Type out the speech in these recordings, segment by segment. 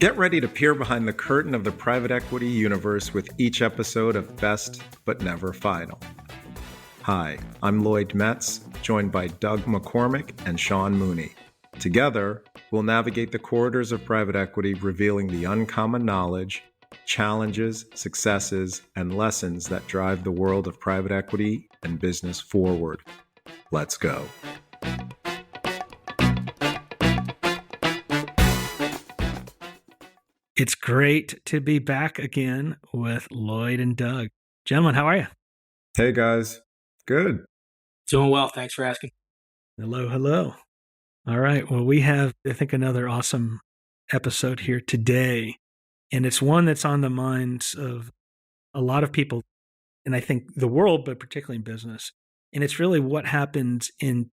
Get ready to peer behind the curtain of the private equity universe with each episode of Best But Never Final. Hi, I'm Lloyd Metz, joined by Doug McCormick and Sean Mooney. Together, we'll navigate the corridors of private equity, revealing the uncommon knowledge, challenges, successes, and lessons that drive the world of private equity and business forward. Let's go. It's great to be back again with Lloyd and Doug. Gentlemen, how are you? Hey, guys. Good. Doing well. Thanks for asking. Hello, hello. All right. Well, we have, I think, another awesome episode here today. And it's one that's on the minds of a lot of people, and I think the world, but particularly in business. And it's really what happens in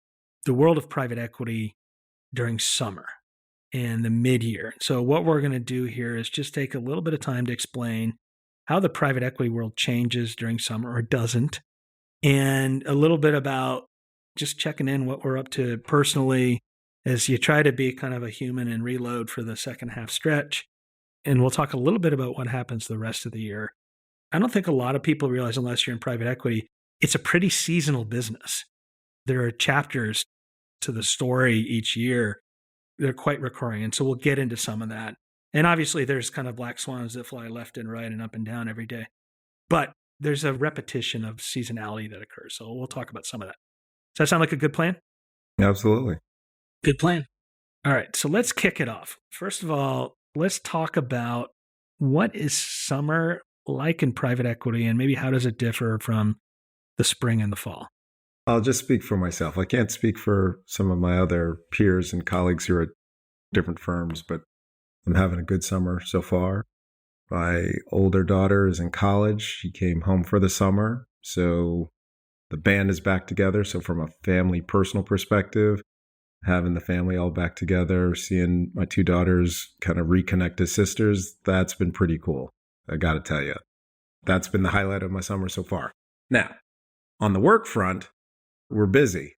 the world of private equity during summer and the mid-year. So what we're going to do here is just take a little bit of time to explain how the private equity world changes during summer or doesn't, and a little bit about just checking in what we're up to personally as you try to be kind of a human and reload for the second half stretch. And we'll talk a little bit about what happens the rest of the year. I don't think a lot of people realize, unless you're in private equity, it's a pretty seasonal business. There are chapters to the story each year. They're quite recurring. And so we'll get into some of that. And obviously there's kind of black swans that fly left and right and up and down every day. But there's a repetition of seasonality that occurs. So we'll talk about some of that. Does that sound like a good plan? Absolutely. Good plan. All right. So let's kick it off. First of all, let's talk about what is summer like in private equity, and maybe how does it differ from the spring and the fall? I'll just speak for myself. I can't speak for some of my other peers and colleagues who are at different firms, but I'm having a good summer so far. My older daughter is in college. She came home for the summer. So the band is back together. So from a family, personal perspective, having the family all back together, seeing my two daughters kind of reconnect as sisters, that's been pretty cool. I got to tell you, that's been the highlight of my summer so far. Now, on the work front, we're busy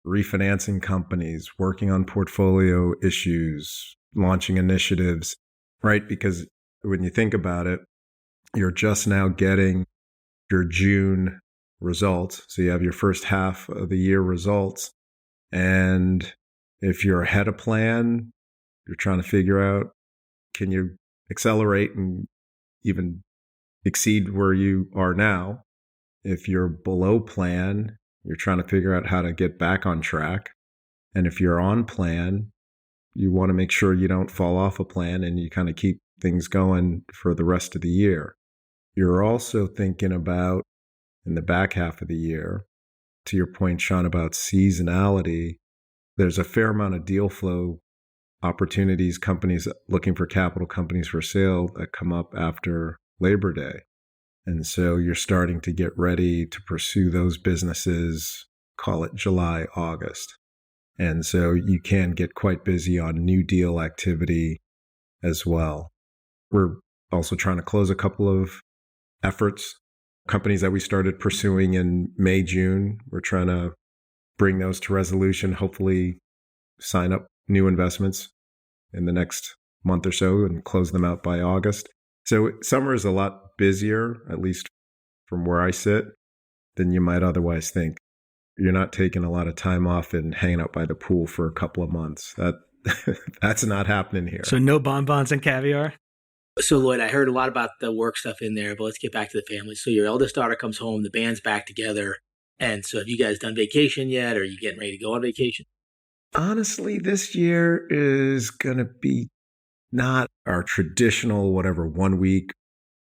refinancing companies, working on portfolio issues, launching initiatives, right? Because when you think about it, you're just now getting your June results. So you have your first half of the year results. And if you're ahead of plan, you're trying to figure out, can you accelerate and even exceed where you are now? If you're below plan, you're trying to figure out how to get back on track. And if you're on plan, you want to make sure you don't fall off a plan and you kind of keep things going for the rest of the year. You're also thinking about, in the back half of the year, to your point, Sean, about seasonality, there's a fair amount of deal flow opportunities, companies looking for capital, companies for sale that come up after Labor Day. And so you're starting to get ready to pursue those businesses, call it July, August. And so you can get quite busy on new deal activity as well. We're also trying to close a couple of efforts, companies that we started pursuing in May, June. We're trying to bring those to resolution, hopefully sign up new investments in the next month or so and close them out by August. So summer is a lot busier, at least from where I sit, than you might otherwise think. You're not taking a lot of time off and hanging out by the pool for a couple of months. That's not happening here. So no bonbons and caviar? So Lloyd, I heard a lot about the work stuff in there, but let's get back to the family. So your eldest daughter comes home, the band's back together. And so have you guys done vacation yet? Or are you getting ready to go on vacation? Honestly, this year is going to be not our traditional, 1 week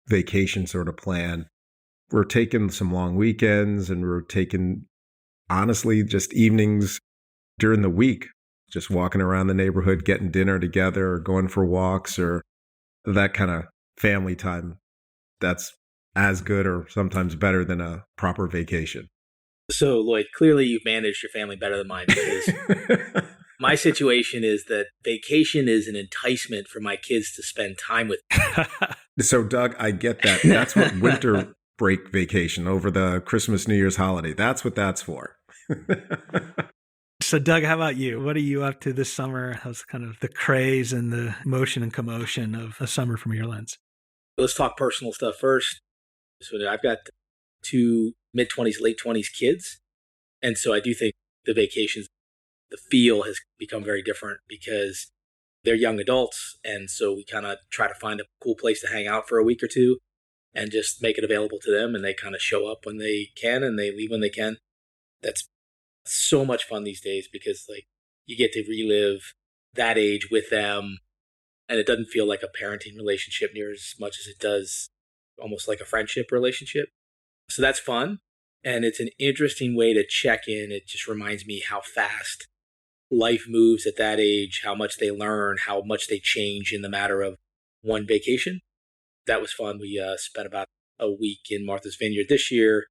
vacation sort of plan. We're taking some long weekends, and we're taking, honestly, just evenings during the week, just walking around the neighborhood, getting dinner together or going for walks or that kind of family time. That's as good or sometimes better than a proper vacation. So Lloyd, clearly you've managed your family better than mine, because my situation is that vacation is an enticement for my kids to spend time with me. So Doug, I get that. That's what winter break vacation over the Christmas, New Year's holiday. That's what that's for. So Doug, how about you? What are you up to this summer? How's kind of the craze and the motion and commotion of a summer from your lens? Let's talk personal stuff first. So I've got two mid-20s, late-20s kids. And so I do think the vacations, the feel has become very different because they're young adults. And so we kind of try to find a cool place to hang out for a week or two and just make it available to them. And they kind of show up when they can and they leave when they can. That's so much fun these days because like you get to relive that age with them. And it doesn't feel like a parenting relationship near as much as it does almost like a friendship relationship. So that's fun. And it's an interesting way to check in. It just reminds me how fast life moves at that age, how much they learn, how much they change in the matter of one vacation. That was fun. We spent about a week in Martha's Vineyard this year.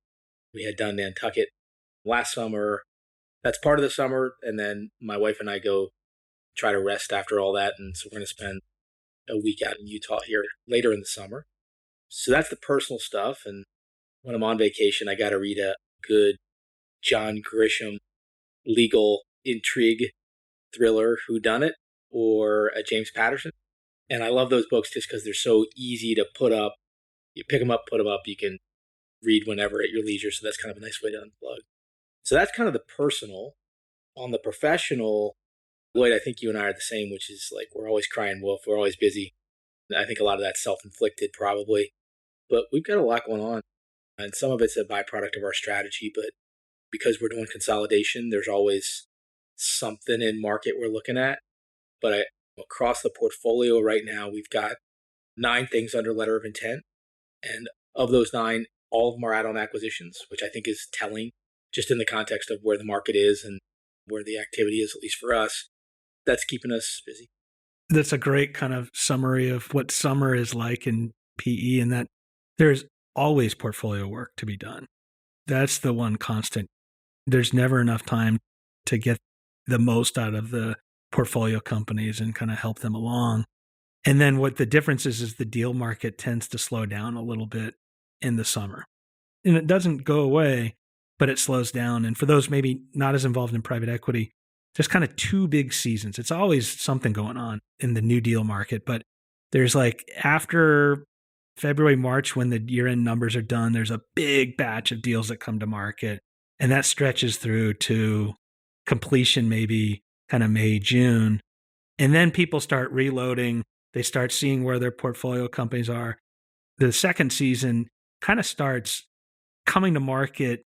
We had done Nantucket last summer. That's part of the summer. And then my wife and I go try to rest after all that. And so we're going to spend a week out in Utah here later in the summer. So that's the personal stuff. And when I'm on vacation, I got to read a good John Grisham legal intrigue thriller, whodunit, or a James Patterson. And I love those books just because they're so easy to put up. You pick them up, put them up. You can read whenever at your leisure. So that's kind of a nice way to unplug. So that's kind of the personal. On the professional, Lloyd, I think you and I are the same, which is like we're always crying wolf. We're always busy. I think a lot of that's self-inflicted probably. But we've got a lot going on. And some of it's a byproduct of our strategy. But because we're doing consolidation, there's always something in market we're looking at. But across the portfolio right now, we've got 9 things under letter of intent. And of those 9, all of them are add-on acquisitions, which I think is telling just in the context of where the market is and where the activity is, at least for us. That's keeping us busy. That's a great kind of summary of what summer is like in PE, and that there's always portfolio work to be done. That's the one constant. There's never enough time to get the most out of the portfolio companies and kind of help them along. And then what the difference is the deal market tends to slow down a little bit in the summer. And it doesn't go away, but it slows down. And for those maybe not as involved in private equity, there's kind of 2 big seasons. It's always something going on in the new deal market, but there's like after February, March, when the year-end numbers are done, there's a big batch of deals that come to market, and that stretches through to completion, maybe kind of May, June. And then people start reloading. They start seeing where their portfolio companies are. The second season kind of starts coming to market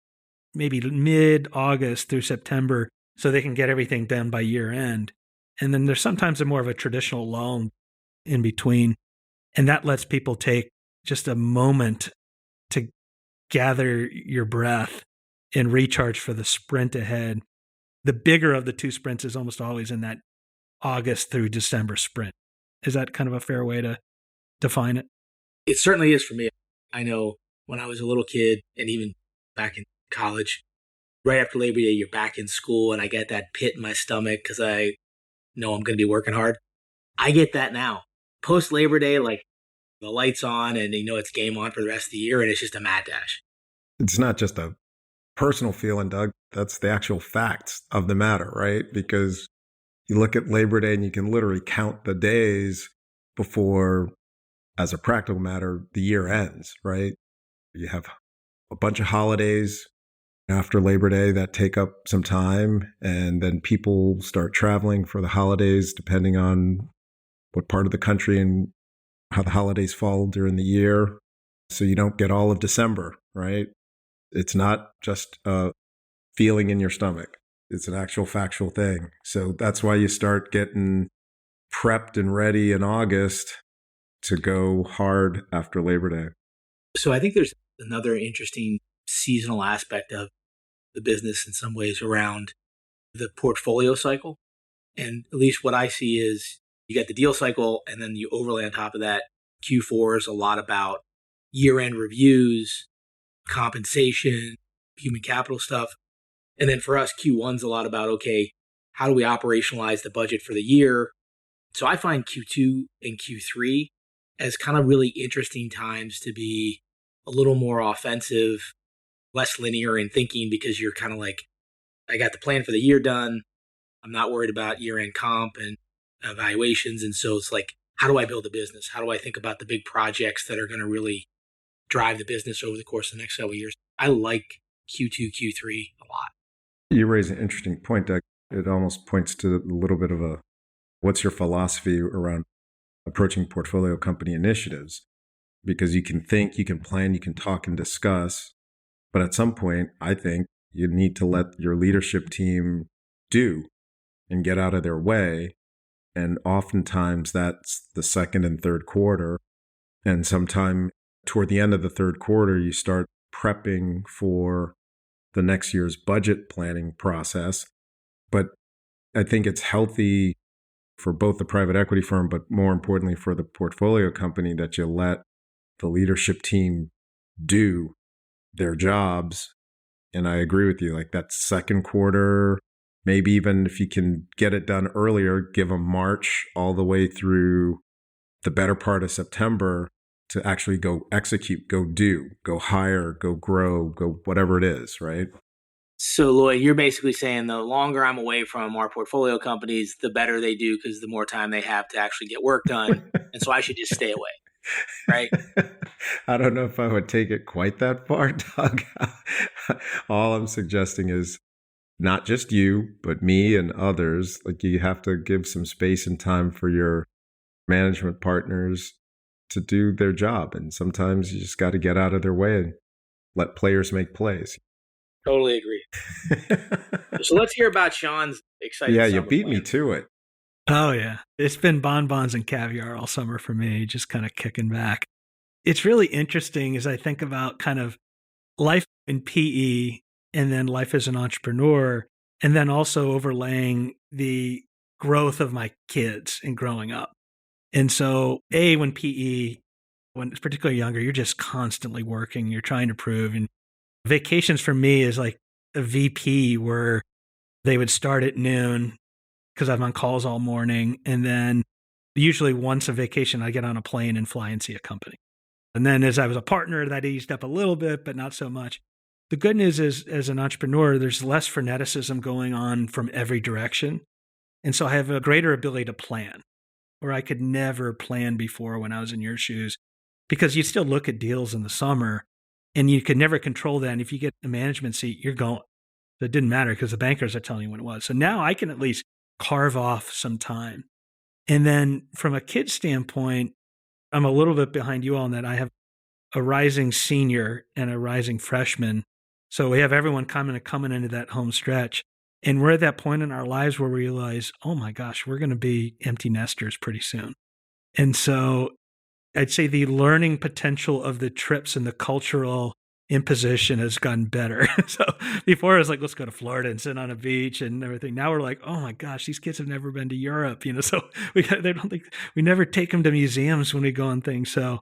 maybe mid-August through September so they can get everything done by year end. And then there's sometimes more of a traditional lull in between. And that lets people take just a moment to gather your breath and recharge for the sprint ahead. The bigger of the 2 sprints is almost always in that August through December sprint. Is that kind of a fair way to define it? It certainly is for me. I know when I was a little kid and even back in college, right after Labor Day, you're back in school and I get that pit in my stomach because I know I'm going to be working hard. I get that now. Post Labor Day, like the lights on and it's game on for the rest of the year and it's just a mad dash. It's not just a personal feeling, Doug. That's the actual facts of the matter, right? Because you look at Labor Day and you can literally count the days before, as a practical matter, the year ends, right? You have a bunch of holidays after Labor Day that take up some time, and then people start traveling for the holidays depending on what part of the country and how the holidays fall during the year. So you don't get all of December, right? It's not just a feeling in your stomach. It's an actual factual thing. So that's why you start getting prepped and ready in August to go hard after Labor Day. So I think there's another interesting seasonal aspect of the business in some ways around the portfolio cycle. And at least what I see is you got the deal cycle and then you overlay on top of that. Q4 is a lot about year-end reviews, compensation, human capital stuff. And then for us, Q1's a lot about, okay, how do we operationalize the budget for the year? So I find Q2 and Q3 as kind of really interesting times to be a little more offensive, less linear in thinking because you're kind of like I got the plan for the year done. I'm not worried about year-end comp and evaluations. And so it's like, how do I build a business? How do I think about the big projects that are going to really drive the business over the course of the next several years? I like Q2, Q3 a lot. You raise an interesting point, Doug. It almost points to a little bit of what's your philosophy around approaching portfolio company initiatives? Because you can think, you can plan, you can talk and discuss. But at some point, I think you need to let your leadership team do and get out of their way. And oftentimes that's the second and third quarter. And sometime toward the end of the third quarter, you start prepping for the next year's budget planning process. But I think it's healthy for both the private equity firm, but more importantly for the portfolio company, that you let the leadership team do their jobs. And I agree with you, like that second quarter, maybe even if you can get it done earlier, give them March all the way through the better part of September to actually go execute, go do, go hire, go grow, go whatever it is, right? So, Lloyd, you're basically saying the longer I'm away from our portfolio companies, the better they do because the more time they have to actually get work done. And so I should just stay away, right? I don't know if I would take it quite that far, Doug. All I'm suggesting is not just you, but me and others. Like, you have to give some space and time for your management partners to do their job. And sometimes you just got to get out of their way and let players make plays. Totally agree. So let's hear about Sean's exciting Yeah, you summer beat me plans. to it. Oh, yeah. It's been bonbons and caviar all summer for me, just kind of kicking back. It's really interesting as I think about kind of life in PE and then life as an entrepreneur, and then also overlaying the growth of my kids and growing up. And so, when PE, when it's particularly younger, you're just constantly working, you're trying to prove. And vacations for me is like a VP where they would start at noon because I'm on calls all morning. And then usually once a vacation, I get on a plane and fly and see a company. And then as I was a partner, that eased up a little bit, but not so much. The good news is, as an entrepreneur, there's less freneticism going on from every direction. And so I have a greater ability to plan, where I could never plan before when I was in your shoes, because you still look at deals in the summer and you could never control that. And if you get a management seat, you're going. So it didn't matter because the bankers are telling you when it was. So now I can at least carve off some time. And then from a kid standpoint, I'm a little bit behind you all in that I have a rising senior and a rising freshman. So we have everyone coming into that home stretch. And we're at that point in our lives where we realize, oh my gosh, we're going to be empty nesters pretty soon. And so I'd say the learning potential of the trips and the cultural imposition has gotten better. So before it was like, let's go to Florida and sit on a beach and everything. Now we're like, oh my gosh, these kids have never been to Europe, So we never take them to museums when we go on things. So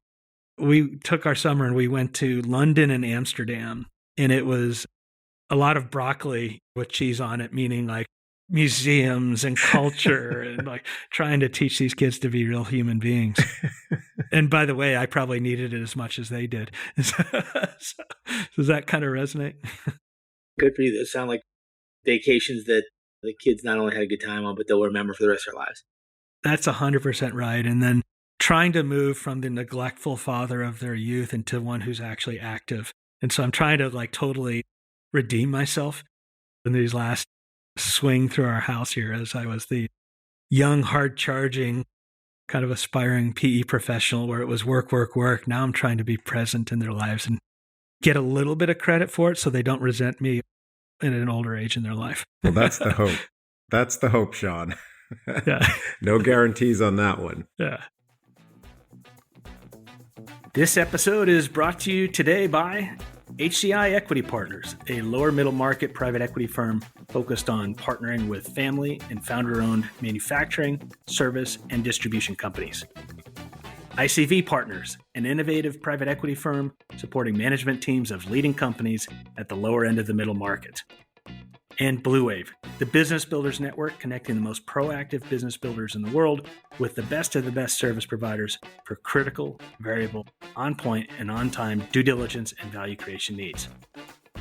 we took our summer and we went to London and Amsterdam, and it was a lot of broccoli with cheese on it, meaning like museums and culture and like trying to teach these kids to be real human beings. And by the way, I probably needed it as much as they did. So, does that kind of resonate? Good for you. Those sound like vacations that the kids not only had a good time on, but they'll remember for the rest of their lives. That's 100% right. And then trying to move from the neglectful father of their youth into one who's actually active. And so I'm trying to like totally redeem myself in these last swing through our house here, as I was the young, hard-charging, kind of aspiring PE professional where it was work, work, work. Now I'm trying to be present in their lives and get a little bit of credit for it so they don't resent me in an older age in their life. Well, that's the hope. That's the hope, Sean. Yeah. No guarantees on that one. Yeah. This episode is brought to you today by HCI Equity Partners, a lower middle market private equity firm focused on partnering with family and founder-owned manufacturing, service, and distribution companies. ICV Partners, an innovative private equity firm supporting management teams of leading companies at the lower end of the middle market. And Blue Wave, the business builders network connecting the most proactive business builders in the world with the best of the best service providers for critical, variable, on-point, and on-time due diligence and value creation needs.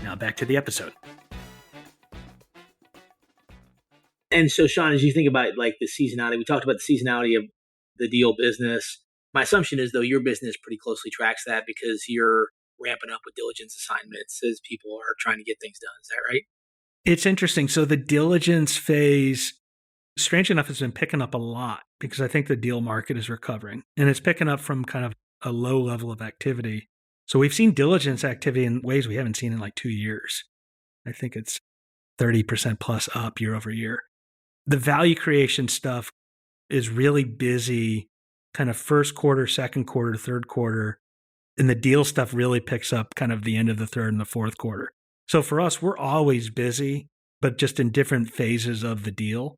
Now back to the episode. And so, Sean, as you think about like the seasonality, we talked about the seasonality of the deal business. My assumption is, though, your business pretty closely tracks that because you're ramping up with diligence assignments as people are trying to get things done. Is that right? It's interesting. So the diligence phase, strange enough, has been picking up a lot because I think the deal market is recovering and it's picking up from kind of a low level of activity. So we've seen diligence activity in ways we haven't seen in like 2 years. I think it's 30% plus up year over year. The value creation stuff is really busy kind of first quarter, second quarter, third quarter. And the deal stuff really picks up kind of the end of the third and the fourth quarter. So for us, we're always busy, but just in different phases of the deal.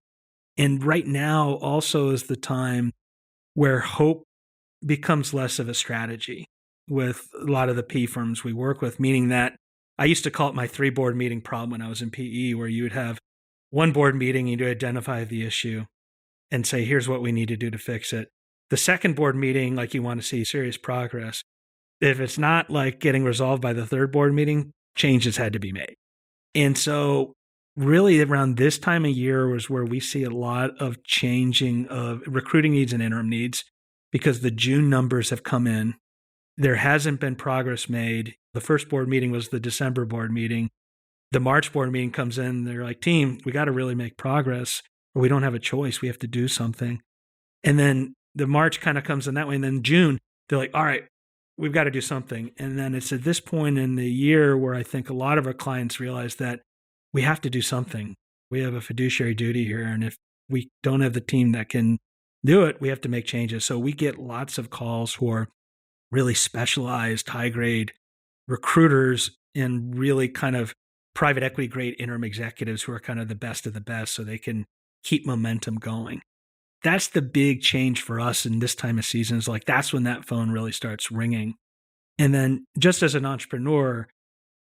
And right now also is the time where hope becomes less of a strategy with a lot of the P firms we work with, meaning that I used to call it my 3 board meeting problem when I was in PE, where you would have one board meeting, you'd identify the issue and say, here's what we need to do to fix it. The second board meeting, like you want to see serious progress. If it's not like getting resolved by the third board meeting, changes had to be made. And so really around this time of year was where we see a lot of changing of recruiting needs and interim needs because the June numbers have come in. There hasn't been progress made. The first board meeting was the December board meeting. The March board meeting comes in. They're like, team, we got to really make progress or we don't have a choice. We have to do something. And then the March kind of comes in that way. And then June, they're like, all right, we've got to do something. And then it's at this point in the year where I think a lot of our clients realize that we have to do something. We have a fiduciary duty here. And if we don't have the team that can do it, we have to make changes. So we get lots of calls for really specialized, high-grade recruiters and really kind of private equity grade interim executives who are kind of the best of the best so they can keep momentum going. That's the big change for us in this time of season is like, that's when that phone really starts ringing. And then just as an entrepreneur,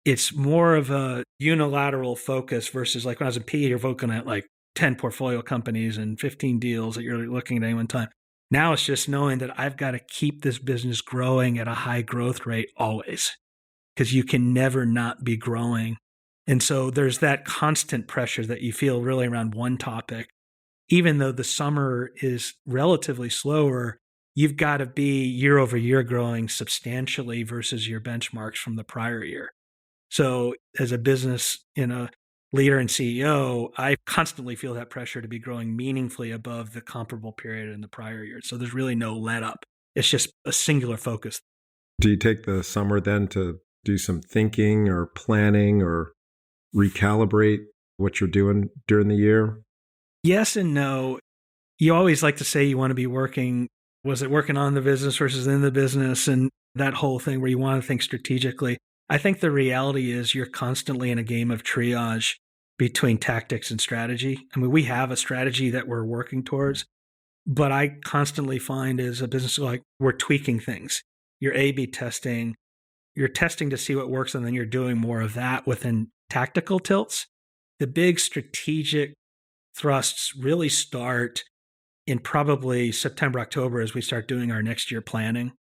it's more of a unilateral focus versus like when I was in PE, you're looking at like 10 portfolio companies and 15 deals that you're looking at any one time. Now it's just knowing that I've got to keep this business growing at a high growth rate always because you can never not be growing. And so there's that constant pressure that you feel really around one topic. Even though the summer is relatively slower, you've got to be year over year growing substantially versus your benchmarks from the prior year. So as a business leader and CEO, I constantly feel that pressure to be growing meaningfully above the comparable period in the prior year. So there's really no let up. It's just a singular focus. Do you take the summer then to do some thinking or planning or recalibrate what you're doing during the year? Yes and no. You always like to say you want to be working, was it working on the business versus in the business and that whole thing where you want to think strategically. I think the reality is you're constantly in a game of triage between tactics and strategy. I mean, we have a strategy that we're working towards, but I constantly find as a business, like we're tweaking things. You're A/B testing, you're testing to see what works, and then you're doing more of that within tactical tilts. The big strategic thrusts really start in probably September, October as we start doing our next year planning.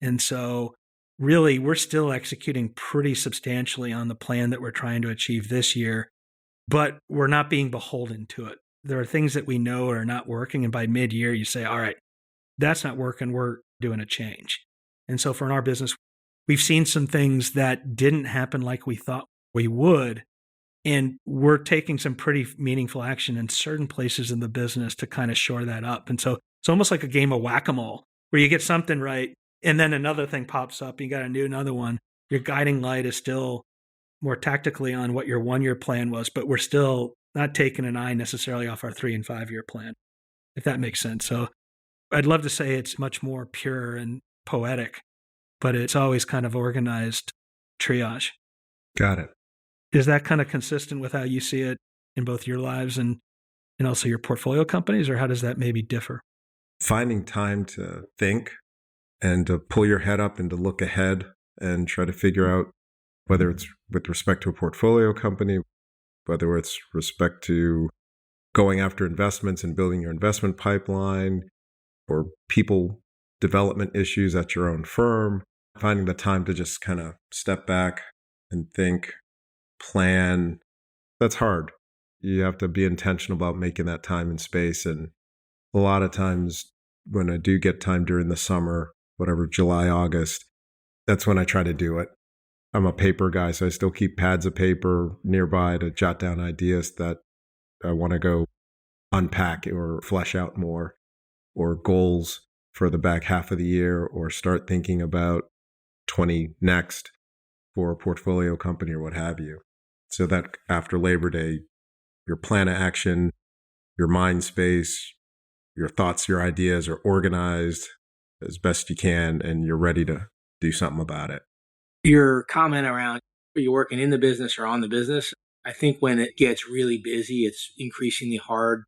And so really, we're still executing pretty substantially on the plan that we're trying to achieve this year, but we're not being beholden to it. There are things that we know are not working. And by mid-year, you say, all right, that's not working. We're doing a change. And so for our business, we've seen some things that didn't happen like we thought we would. And we're taking some pretty meaningful action in certain places in the business to kind of shore that up. And so it's almost like a game of whack-a-mole where you get something right and then another thing pops up. You got to do another one. Your guiding light is still more tactically on what your 1-year plan was, but we're still not taking an eye necessarily off our 3 and 5 year plan, if that makes sense. So I'd love to say it's much more pure and poetic, but it's always kind of organized triage. Got it. Is that kind of consistent with how you see it in both your lives and also your portfolio companies, or how does that maybe differ? Finding time to think and to pull your head up and to look ahead and try to figure out whether it's with respect to a portfolio company, whether it's respect to going after investments and building your investment pipeline or people development issues at your own firm, finding the time to just kind of step back and think, plan. That's hard. You have to be intentional about making that time and space. And a lot of times when I do get time during the summer, whatever, July, August, that's when I try to do it. I'm a paper guy, so I still keep pads of paper nearby to jot down ideas that I want to go unpack or flesh out more, or goals for the back half of the year, or start thinking about 20 next for a portfolio company or what have you. So that after Labor Day, your plan of action, your mind space, your thoughts, your ideas are organized as best you can, and you're ready to do something about it. Your comment around, are you working in the business or on the business? I think when it gets really busy, it's increasingly hard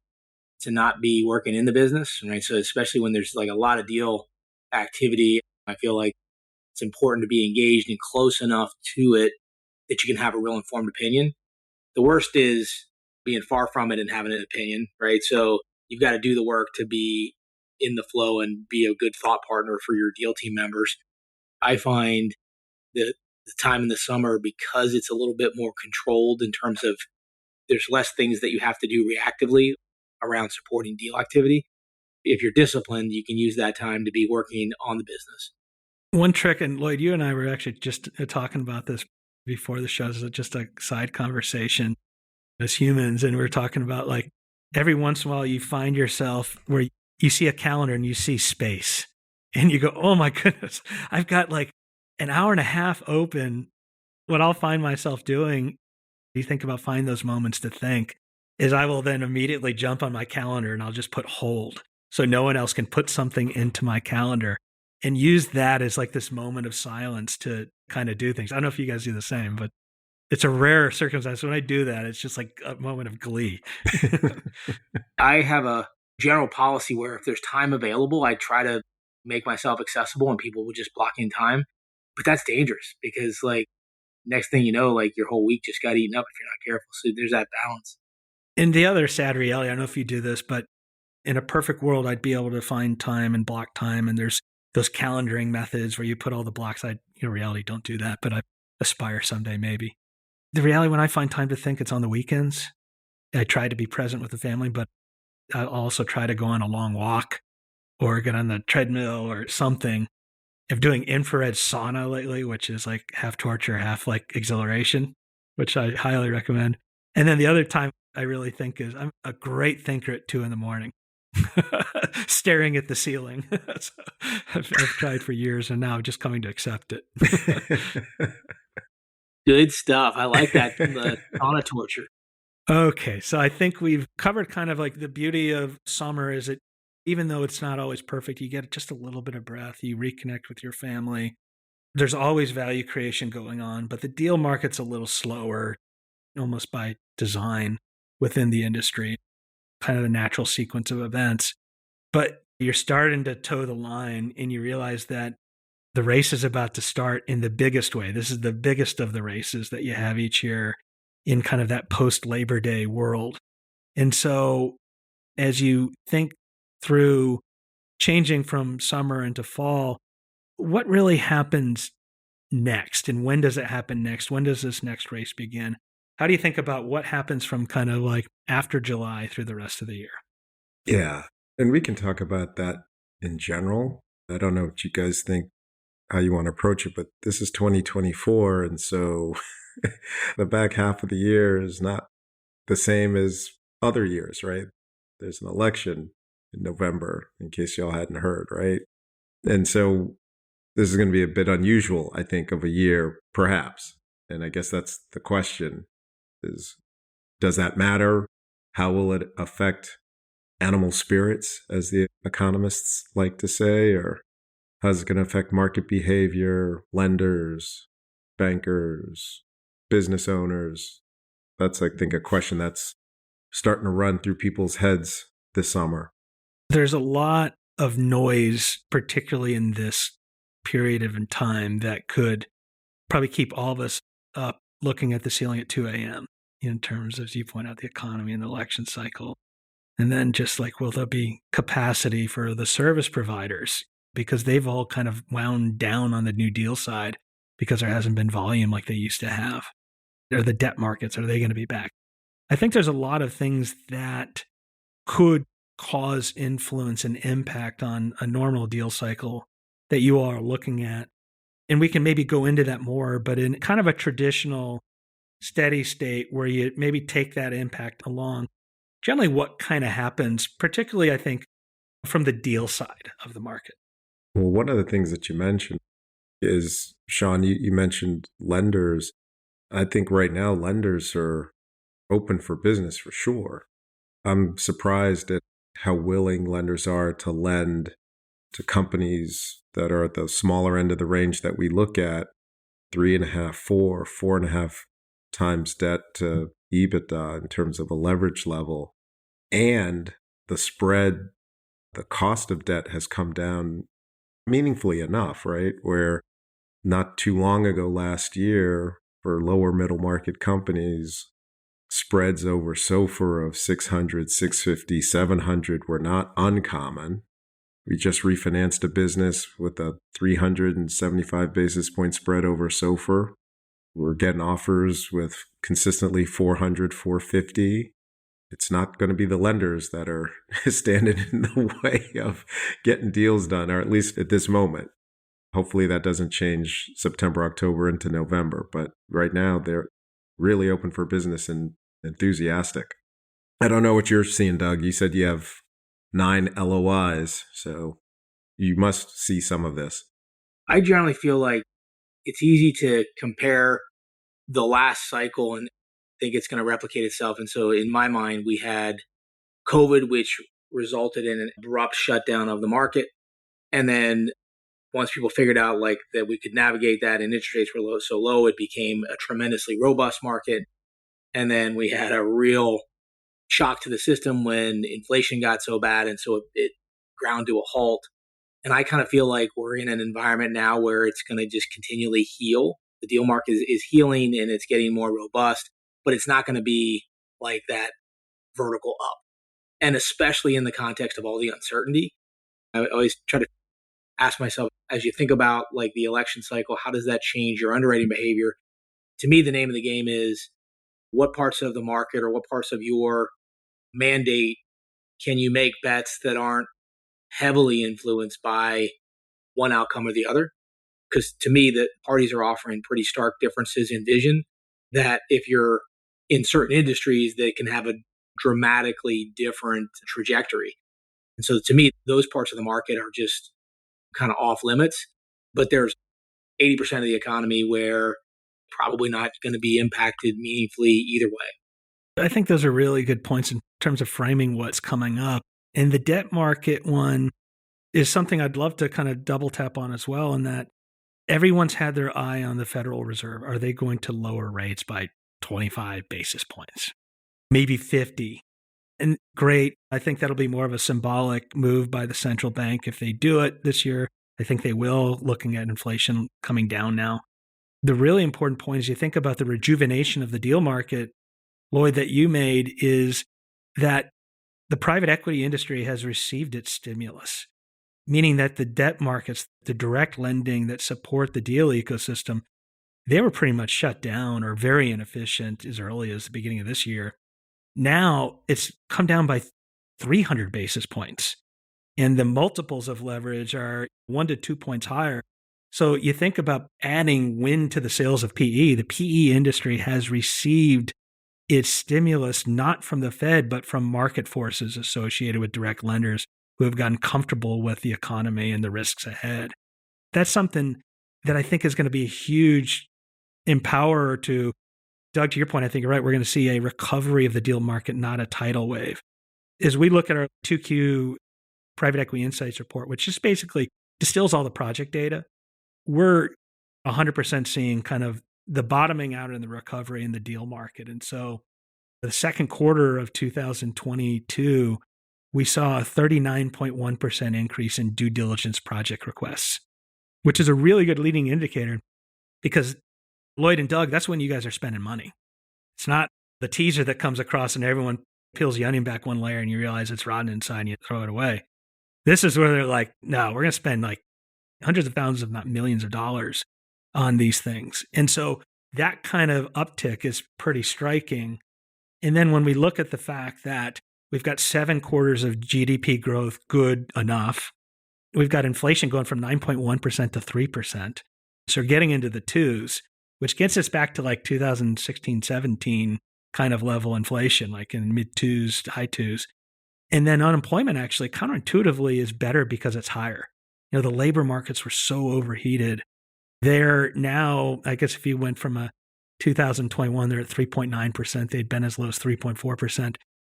to not be working in the business, right? So especially when there's like a lot of deal activity, I feel like it's important to be engaged and close enough to it that you can have a real informed opinion. The worst is being far from it and having an opinion, right? So you've got to do the work to be in the flow and be a good thought partner for your deal team members. I find that the time in the summer, because it's a little bit more controlled in terms of there's less things that you have to do reactively around supporting deal activity. If you're disciplined, you can use that time to be working on the business. One trick, and Lloyd, you and I were actually just talking about this before the show, is just a side conversation as humans. And we're talking about like every once in a while you find yourself where you see a calendar and you see space and you go, oh my goodness, I've got like an hour and a half open. What I'll find myself doing, you think about finding those moments to think, is I will then immediately jump on my calendar and I'll just put hold so no one else can put something into my calendar, and use that as like this moment of silence to kind of do things. I don't know if you guys do the same, but it's a rare circumstance. When I do that, it's just like a moment of glee. I have a general policy where if there's time available, I try to make myself accessible and people will just block in time. But that's dangerous because like next thing you know, like your whole week just got eaten up if you're not careful. So there's that balance. And the other sad reality, I don't know if you do this, but in a perfect world, I'd be able to find time and block time. And there's those calendaring methods where you put all the blocks. Reality, don't do that, but I aspire someday maybe. The reality, when I find time to think, it's on the weekends. I try to be present with the family, but I also try to go on a long walk or get on the treadmill or something. I'm doing infrared sauna lately, which is like half torture, half like exhilaration, which I highly recommend. And then the other time I really think is I'm a great thinker at 2 a.m, staring at the ceiling. So I've tried for years and now I'm just coming to accept it. Good stuff. I like that. The sauna torture. Okay. So I think we've covered kind of like the beauty of summer is it, even though it's not always perfect, you get just a little bit of breath, you reconnect with your family. There's always value creation going on, but the deal market's a little slower, almost by design within the industry, kind of the natural sequence of events. But you're starting to toe the line and you realize that the race is about to start in the biggest way. This is the biggest of the races that you have each year in kind of that post-Labor Day world. And so as you think through changing from summer into fall, what really happens next? And when does it happen next? When does this next race begin? How do you think about what happens from kind of like after July through the rest of the year? Yeah. And we can talk about that in general. I don't know what you guys think, how you want to approach it, but this is 2024. And so the back half of the year is not the same as other years, right? There's an election in November, in case y'all hadn't heard, right? And so this is going to be a bit unusual, I think, of a year, perhaps. And I guess that's the question is, does that matter? How will it affect animal spirits, as the economists like to say? Or how's it going to affect market behavior, lenders, bankers, business owners? That's, I think, a question that's starting to run through people's heads this summer. There's a lot of noise, particularly in this period of time, that could probably keep all of us up looking at the ceiling at 2 a.m. in terms of, as you point out, the economy and the election cycle. And then just like, will there be capacity for the service providers? Because they've all kind of wound down on the new deal side because there hasn't been volume like they used to have. Or the debt markets, are they going to be back? I think there's a lot of things that could cause influence and impact on a normal deal cycle that you all are looking at. And we can maybe go into that more, but in kind of a traditional steady state where you maybe take that impact along, generally what kind of happens, particularly I think from the deal side of the market? Well, one of the things that you mentioned is, Sean, you mentioned lenders. I think right now lenders are open for business for sure. I'm surprised at how willing lenders are to lend to companies that are at the smaller end of the range that we look at, 3.5, 4.5 times debt to EBITDA in terms of a leverage level. And the spread, the cost of debt has come down meaningfully enough, right? Where not too long ago last year, for lower middle market companies, spreads over SOFR of 600, 650, 700 were not uncommon. We just refinanced a business with a 375 basis point spread over SOFR. We're getting offers with consistently 400, 450. It's not going to be the lenders that are standing in the way of getting deals done, or at least at this moment. Hopefully that doesn't change September, October into November. But right now, they're really open for business and enthusiastic. I don't know what you're seeing, Doug. You said you have 9 LOIs, so you must see some of this. I generally feel like it's easy to compare the last cycle and think it's going to replicate itself. And so in my mind, we had COVID, which resulted in an abrupt shutdown of the market. And then once people figured out like that we could navigate that and interest rates were so low, it became a tremendously robust market. And then we had a real shock to the system when inflation got so bad. And so it ground to a halt. And I kind of feel like we're in an environment now where it's going to just continually heal. The deal market is healing and it's getting more robust, but it's not going to be like that vertical up. And especially in the context of all the uncertainty, I always try to ask myself, as you think about like the election cycle, how does that change your underwriting behavior? To me, the name of the game is what parts of the market or what parts of your mandate can you make bets that aren't heavily influenced by one outcome or the other? Because to me, the parties are offering pretty stark differences in vision that if you're in certain industries, they can have a dramatically different trajectory. And so to me, those parts of the market are just kind of off limits. But there's 80% of the economy where probably not going to be impacted meaningfully either way. I think those are really good points in terms of framing what's coming up. And the debt market one is something I'd love to kind of double tap on as well, in that everyone's had their eye on the Federal Reserve. Are they going to lower rates by 25 basis points? Maybe 50. And great. I think that'll be more of a symbolic move by the central bank if they do it this year. I think they will, looking at inflation coming down now. The really important point is you think about the rejuvenation of the deal market, Lloyd, that you made, is that the private equity industry has received its stimulus, meaning that the debt markets, the direct lending that support the deal ecosystem, they were pretty much shut down or very inefficient as early as the beginning of this year. Now it's come down by 300 basis points, and the multiples of leverage are 1 to 2 points higher. So you think about adding wind to the sails of PE. The PE industry has received its stimulus not from the Fed, but from market forces associated with direct lenders who have gotten comfortable with the economy and the risks ahead. That's something that I think is going to be a huge empower to, Doug, to your point, I think you're right. We're going to see a recovery of the deal market, not a tidal wave. As we look at our 2Q Private Equity Insights report, which just basically distills all the project data, we're 100% seeing kind of the bottoming out in the recovery in the deal market. And so the second quarter of 2022, we saw a 39.1% increase in due diligence project requests, which is a really good leading indicator because Lloyd and Doug, that's when you guys are spending money. It's not the teaser that comes across and everyone peels the onion back one layer and you realize it's rotten inside and you throw it away. This is where they're like, no, we're going to spend like hundreds of thousands, if not millions of dollars on these things. And so that kind of uptick is pretty striking. And then when we look at the fact that we've got 7 quarters of GDP growth good enough, we've got inflation going from 9.1% to 3%. So we're getting into the twos, which gets us back to like 2016, 17 kind of level inflation, like in mid twos, high twos. And then unemployment actually counterintuitively is better because it's higher. The labor markets were so overheated. They're now, I guess if you went from a 2021, they're at 3.9%. They'd been as low as 3.4%.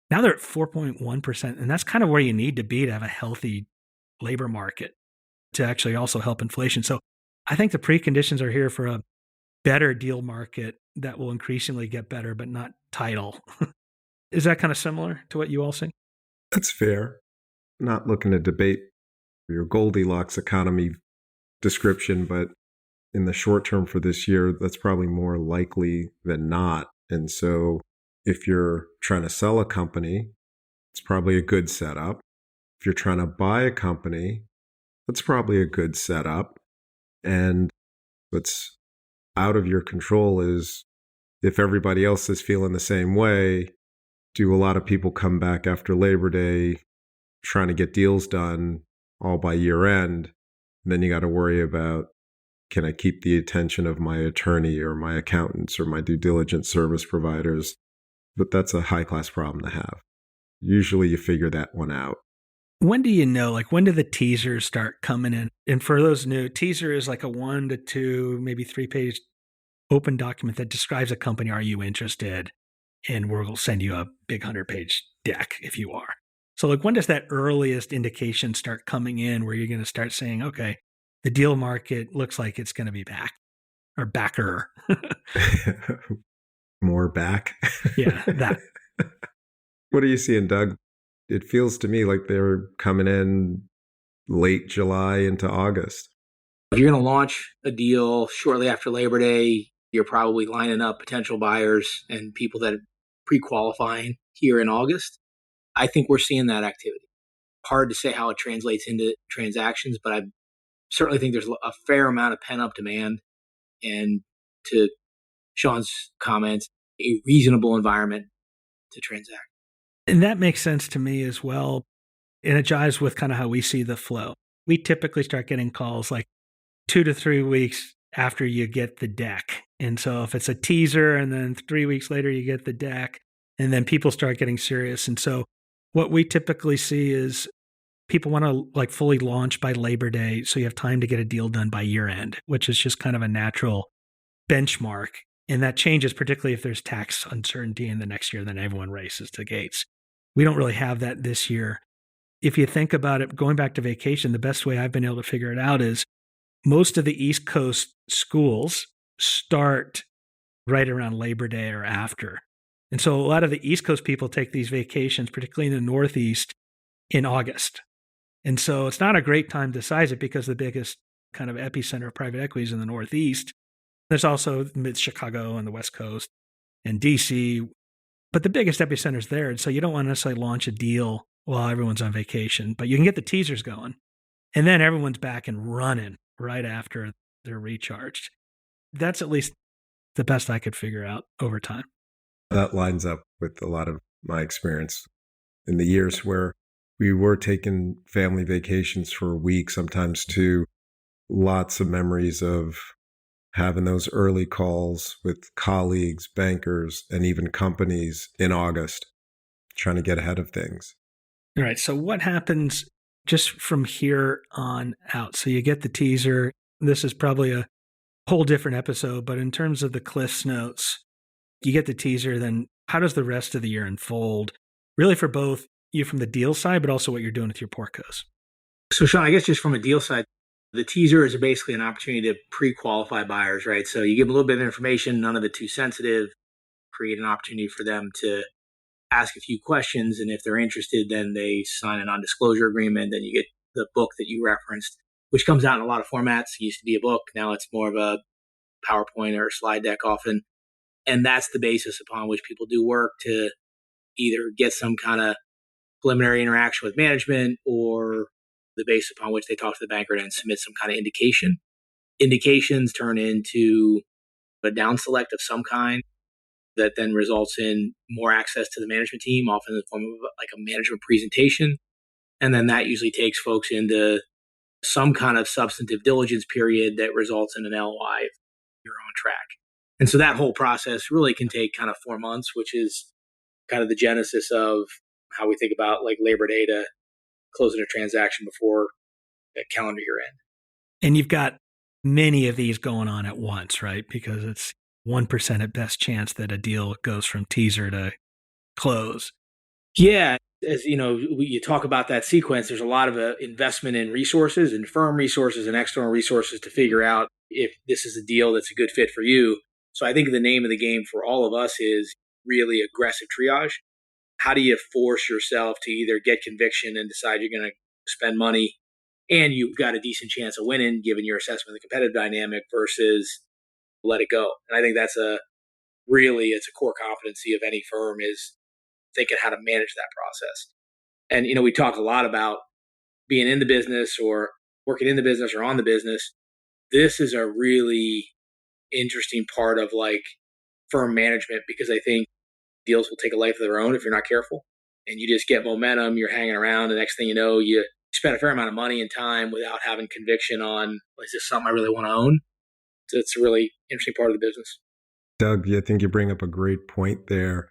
Now they're at 4.1%. And that's kind of where you need to be to have a healthy labor market to actually also help inflation. So I think the preconditions are here for a better deal market that will increasingly get better, but not tidal. Is that kind of similar to what you all see? That's fair. Not looking to debate your Goldilocks economy description, but in the short term for this year, that's probably more likely than not. And so if you're trying to sell a company, it's probably a good setup. If you're trying to buy a company, that's probably a good setup. And what's out of your control is if everybody else is feeling the same way, do a lot of people come back after Labor Day trying to get deals done all by year end? And then you got to worry about, can I keep the attention of my attorney or my accountants or my due diligence service providers? But that's a high class problem to have. Usually you figure that one out. When do you know, like when do the teasers start coming in? And for those new, teaser is like a 1 to 2, maybe 3-page open document that describes a company. Are you interested? And we'll send you a big 100-page deck if you are. So like when does that earliest indication start coming in where you're going to start saying, okay, the deal market looks like it's going to be back or backer? More back? Yeah, that. What are you seeing, Doug? It feels to me like they're coming in late July into August. If you're going to launch a deal shortly after Labor Day, you're probably lining up potential buyers and people that are pre-qualifying here in August. I think we're seeing that activity. Hard to say how it translates into transactions, but I certainly think there's a fair amount of pent-up demand. And to Sean's comments, a reasonable environment to transact. And that makes sense to me as well. And it jives with kind of how we see the flow. We typically start getting calls like 2 to 3 weeks after you get the deck. And so if it's a teaser and then 3 weeks later you get the deck, and then people start getting serious. And so what we typically see is people want to like fully launch by Labor Day, so you have time to get a deal done by year end, which is just kind of a natural benchmark. And that changes, particularly if there's tax uncertainty in the next year, then everyone races to gates. We don't really have that this year. If you think about it, going back to vacation, the best way I've been able to figure it out is most of the East Coast schools start right around Labor Day or after. And so a lot of the East Coast people take these vacations, particularly in the Northeast, in August. And so it's not a great time to size it because the biggest kind of epicenter of private equity is in the Northeast. There's also mid-Chicago and the West Coast and DC, but the biggest epicenter is there. And so you don't want to necessarily launch a deal while everyone's on vacation, but you can get the teasers going. And then everyone's back and running right after they're recharged. That's at least the best I could figure out over time. That lines up with a lot of my experience in the years where we were taking family vacations for a week, sometimes two. Lots of memories of having those early calls with colleagues, bankers, and even companies in August, trying to get ahead of things. All right. So what happens just from here on out? So you get the teaser. This is probably a whole different episode, but in terms of the Cliff's Notes, you get the teaser, then how does the rest of the year unfold? Really for both you from the deal side, but also what you're doing with your portcos. So Sean, I guess just from a deal side, the teaser is basically an opportunity to pre-qualify buyers, right? So you give them a little bit of information, none of it too sensitive, create an opportunity for them to ask a few questions. And if they're interested, then they sign a non-disclosure agreement. Then you get the book that you referenced, which comes out in a lot of formats. It used to be a book. Now it's more of a PowerPoint or a slide deck often. And that's the basis upon which people do work to either get some kind of preliminary interaction with management or the basis upon which they talk to the banker and submit some kind of indication. Indications turn into a down select of some kind. that then results in more access to the management team, often in the form of like a management presentation. And then that usually takes folks into some kind of substantive diligence period that results in an LOI if you're on track. And so that whole process really can take kind of 4 months, which is kind of the genesis of how we think about like Labor Day to closing a transaction before that calendar year end. And you've got many of these going on at once, right? Because it's 1% at best chance that a deal goes from teaser to close. Yeah. As you know, you talk about that sequence, there's a lot of investment in resources and firm resources and external resources to figure out if this is a deal that's a good fit for you. So I think the name of the game for all of us is really aggressive triage. How do you force yourself to either get conviction and decide you're going to spend money and you've got a decent chance of winning given your assessment of the competitive dynamic versus let it go? And I think that's it's a core competency of any firm is thinking how to manage that process. And, we talk a lot about being in the business or working in the business or on the business. This is a really interesting part of like firm management because I think deals will take a life of their own if you're not careful and you just get momentum, you're hanging around. The next thing you know, you spend a fair amount of money and time without having conviction on, is this something I really want to own? So it's a really interesting part of the business. Doug, I think you bring up a great point there,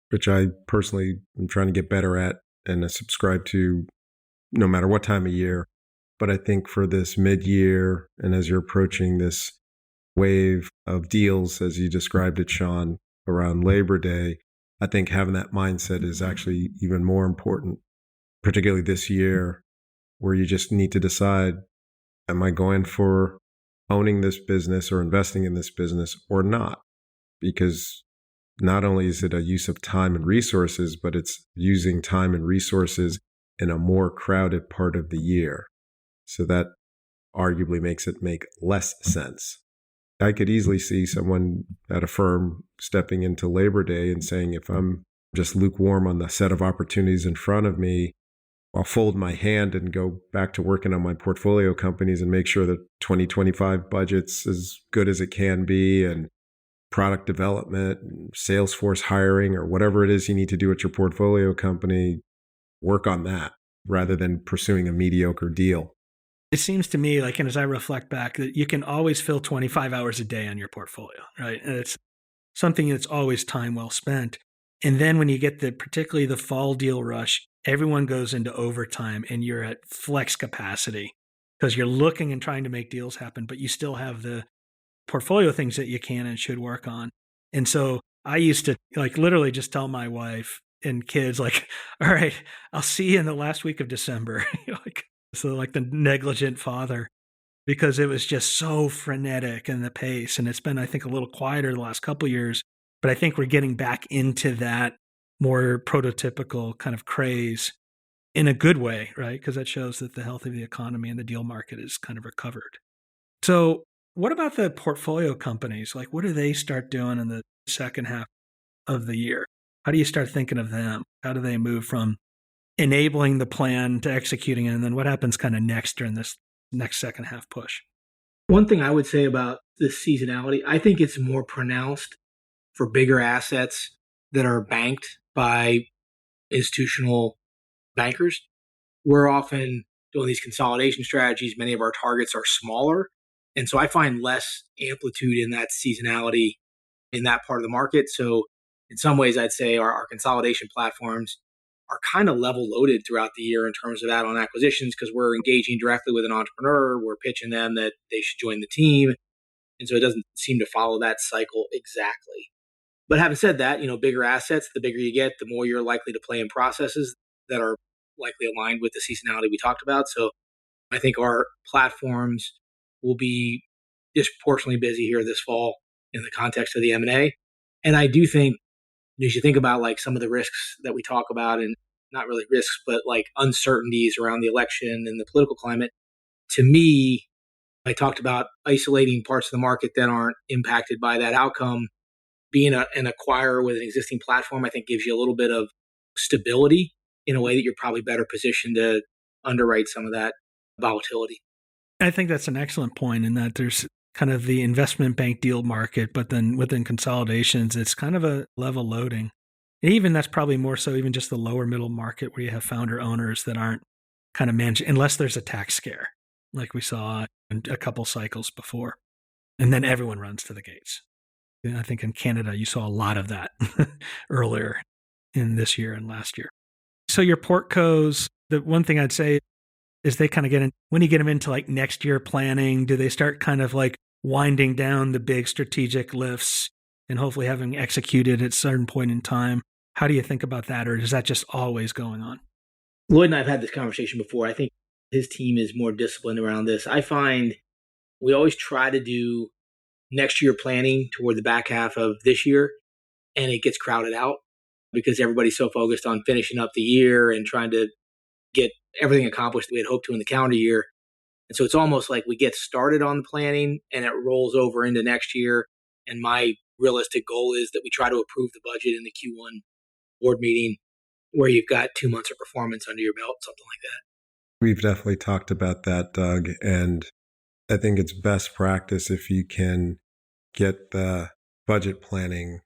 which I personally am trying to get better at and I subscribe to no matter what time of year. But I think for this mid-year and as you're approaching this wave of deals, as you described it, Sean, around Labor Day, I think having that mindset is actually even more important, particularly this year where you just need to decide, am I going for owning this business or investing in this business or not? Because not only is it a use of time and resources, but it's using time and resources in a more crowded part of the year. So that arguably makes it make less sense. I could easily see someone at a firm stepping into Labor Day and saying, if I'm just lukewarm on the set of opportunities in front of me, I'll fold my hand and go back to working on my portfolio companies and make sure that 2025 budget's as good as it can be and product development, Salesforce hiring, or whatever it is you need to do at your portfolio company, work on that rather than pursuing a mediocre deal. It seems to me like, and as I reflect back, that you can always fill 25 hours a day on your portfolio, right? And it's something that's always time well spent. And then when you get particularly the fall deal rush, everyone goes into overtime and you're at flex capacity because you're looking and trying to make deals happen, but you still have the portfolio things that you can and should work on. And so I used to like literally just tell my wife and kids like, all right, I'll see you in the last week of December. like the negligent father, because it was just so frenetic in the pace. And it's been, I think, a little quieter the last couple of years, but I think we're getting back into that more prototypical kind of craze in a good way, right? Because that shows that the health of the economy and the deal market is kind of recovered. So what about the portfolio companies? Like, what do they start doing in the second half of the year? How do you start thinking of them? How do they move from enabling the plan to executing it? And then what happens kind of next during this next second half push? One thing I would say about this seasonality, I think it's more pronounced for bigger assets that are banked by institutional bankers. We're often doing these consolidation strategies. Many of our targets are smaller. And so I find less amplitude in that seasonality in that part of the market. So in some ways, I'd say our consolidation platforms are kind of level loaded throughout the year in terms of add-on acquisitions because we're engaging directly with an entrepreneur. We're pitching them that they should join the team. And so it doesn't seem to follow that cycle exactly. But having said that, bigger assets, the bigger you get, the more you're likely to play in processes that are likely aligned with the seasonality we talked about. So I think our platforms will be disproportionately busy here this fall in the context of the M&A. And I do think you should think about like some of the risks that we talk about, and not really risks, but like uncertainties around the election and the political climate. To me, I talked about isolating parts of the market that aren't impacted by that outcome. Being an acquirer with an existing platform, I think gives you a little bit of stability in a way that you're probably better positioned to underwrite some of that volatility. I think that's an excellent point in that there's kind of the investment bank deal market, but then within consolidations, it's kind of a level loading. And even that's probably more so even just the lower middle market where you have founder owners that aren't kind of managed, unless there's a tax scare, like we saw in a couple cycles before. And then everyone runs to the gates. And I think in Canada, you saw a lot of that earlier in this year and last year. So your portcos, the one thing I'd say is they kind of get in, when you get them into like next year planning, do they start kind of like winding down the big strategic lifts and hopefully having executed at a certain point in time? How do you think about that? Or is that just always going on? Lloyd and I have had this conversation before. I think his team is more disciplined around this. I find we always try to do next year planning toward the back half of this year, and it gets crowded out because everybody's so focused on finishing up the year and trying to get everything accomplished we had hoped to in the calendar year. And so it's almost like we get started on the planning and it rolls over into next year. And my realistic goal is that we try to approve the budget in the Q1 board meeting where you've got 2 months of performance under your belt, something like that. We've definitely talked about that, Doug. And I think it's best practice if you can get the budget planning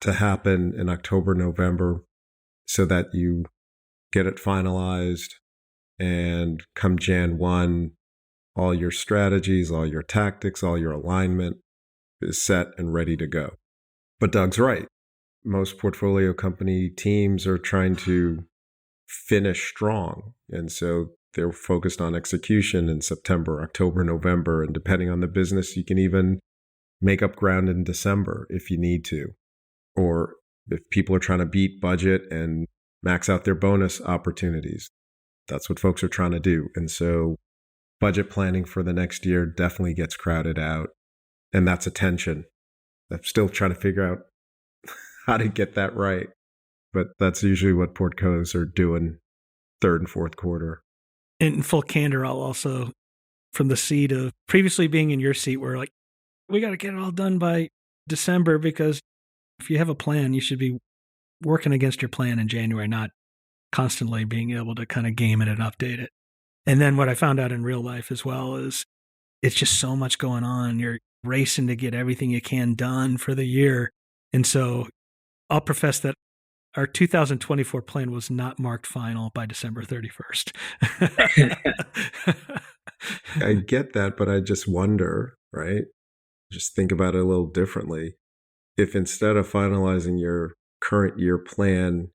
to happen in October, November, so that you get it finalized and come Jan 1, all your strategies, all your tactics, all your alignment is set and ready to go. But Doug's right. Most portfolio company teams are trying to finish strong. And so they're focused on execution in September, October, November. And depending on the business, you can even make up ground in December if you need to. Or if people are trying to beat budget and max out their bonus opportunities, that's what folks are trying to do. And so budget planning for the next year definitely gets crowded out. And that's a tension. I'm still trying to figure out how to get that right. But that's usually what portcos are doing third and fourth quarter. In full candor, I'll also, from the seat of previously being in your seat, where like, we got to get it all done by December, because if you have a plan, you should be working against your plan in January, not constantly being able to kind of game it and update it. And then what I found out in real life as well is it's just so much going on. You're racing to get everything you can done for the year. And so I'll profess that our 2024 plan was not marked final by December 31st. I get that, but I just wonder, right? Just think about it a little differently. If instead of finalizing your current year plan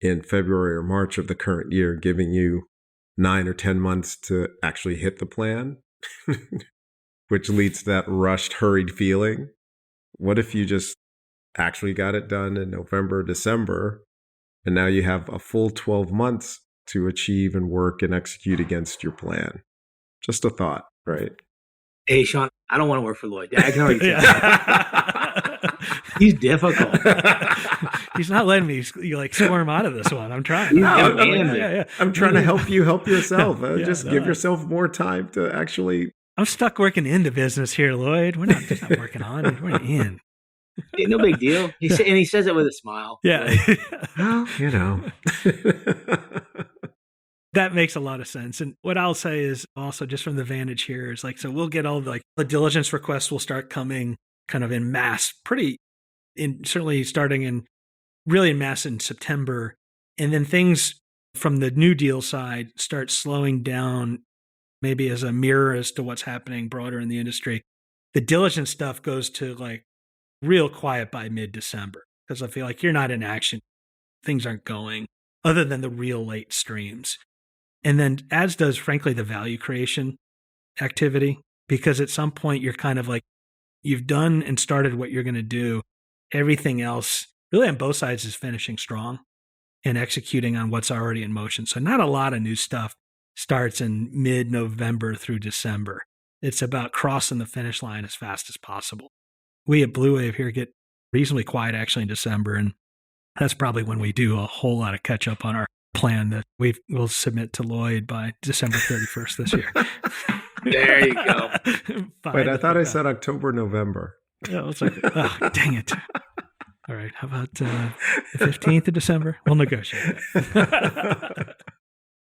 in February or March of the current year, giving you 9 or 10 months to actually hit the plan, which leads to that rushed, hurried feeling, what if you just actually got it done in November, December, and now you have a full 12 months to achieve and work and execute against your plan? Just a thought, right? Hey, Sean, I don't want to work for Lloyd. I can already tell. He's difficult. He's not letting me squirm out of this one. I'm trying. I'm trying to help you help yourself. Give yourself more time to actually. I'm stuck working in the business here, Lloyd. We're not working on it. We're in. Hey, no big deal. And he says it with a smile. Yeah. Well, That makes a lot of sense. And what I'll say is also just from the vantage here is so we'll get all the diligence requests will start coming kind of in mass, certainly starting in mass in September. And then things from the new deal side start slowing down, maybe as a mirror as to what's happening broader in the industry. The diligence stuff goes to real quiet by mid-December, because I feel like you're not in action. Things aren't going other than the real late streams. And then as does, frankly, the value creation activity, because at some point you're kind of you've done and started what you're going to do. Everything else really on both sides is finishing strong and executing on what's already in motion. So not a lot of new stuff starts in mid-November through December. It's about crossing the finish line as fast as possible. We at Blue Wave here get reasonably quiet actually in December, and that's probably when we do a whole lot of catch up on our plan that we'll submit to Lloyd by December 31st this year. There you go. Wait, I thought I said October, November. Yeah, it's oh, dang it. All right, how about the 15th of December? We'll negotiate that.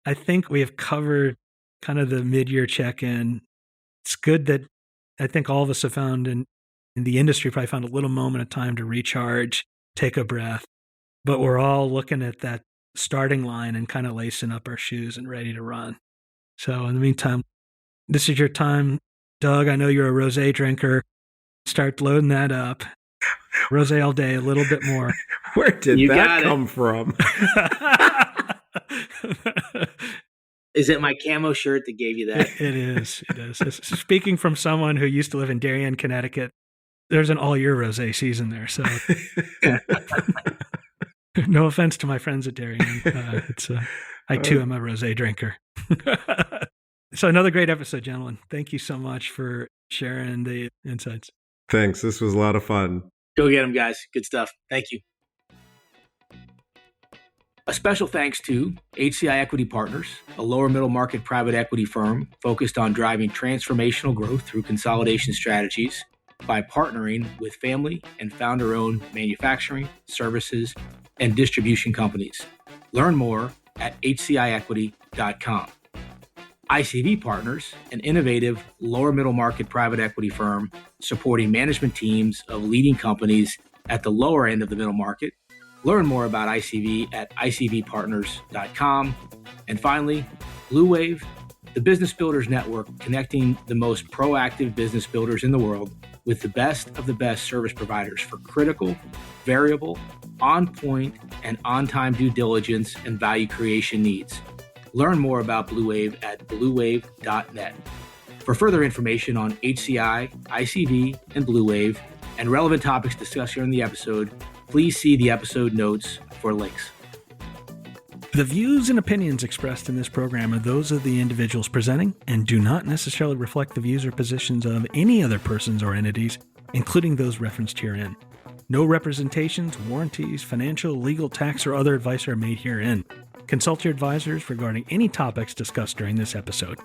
I think we have covered kind of the mid-year check-in. It's good that I think all of us have found in the industry, probably found a little moment of time to recharge, take a breath. But we're all looking at that starting line and kind of lacing up our shoes and ready to run. So in the meantime, this is your time. Doug, I know you're a rosé drinker. Start loading that up. Rosé all day, a little bit more. Where did that come from? Is it my camo shirt that gave you that? It is. It is. Speaking from someone who used to live in Darien, Connecticut, there's an all-year rosé season there. So, no offense to my friends at Darien. I too am a rosé drinker. So another great episode, gentlemen. Thank you so much for sharing the insights. Thanks. This was a lot of fun. Go get them, guys. Good stuff. Thank you. A special thanks to HCI Equity Partners, a lower middle market private equity firm focused on driving transformational growth through consolidation strategies by partnering with family and founder-owned manufacturing, services, and distribution companies. Learn more at hciequity.com. ICV Partners, an innovative lower middle market private equity firm supporting management teams of leading companies at the lower end of the middle market. Learn more about ICV at icvpartners.com. And finally, Blue Wave, the Business Builders Network, connecting the most proactive business builders in the world with the best of the best service providers for critical, variable, on-point, and on-time due diligence and value creation needs. Learn more about Blue Wave at bluewave.net. For further information on HCI, ICV, and Blue Wave, and relevant topics discussed here in the episode, please see the episode notes for links. The views and opinions expressed in this program are those of the individuals presenting and do not necessarily reflect the views or positions of any other persons or entities, including those referenced herein. No representations, warranties, financial, legal, tax, or other advice are made herein. Consult your advisors regarding any topics discussed during this episode.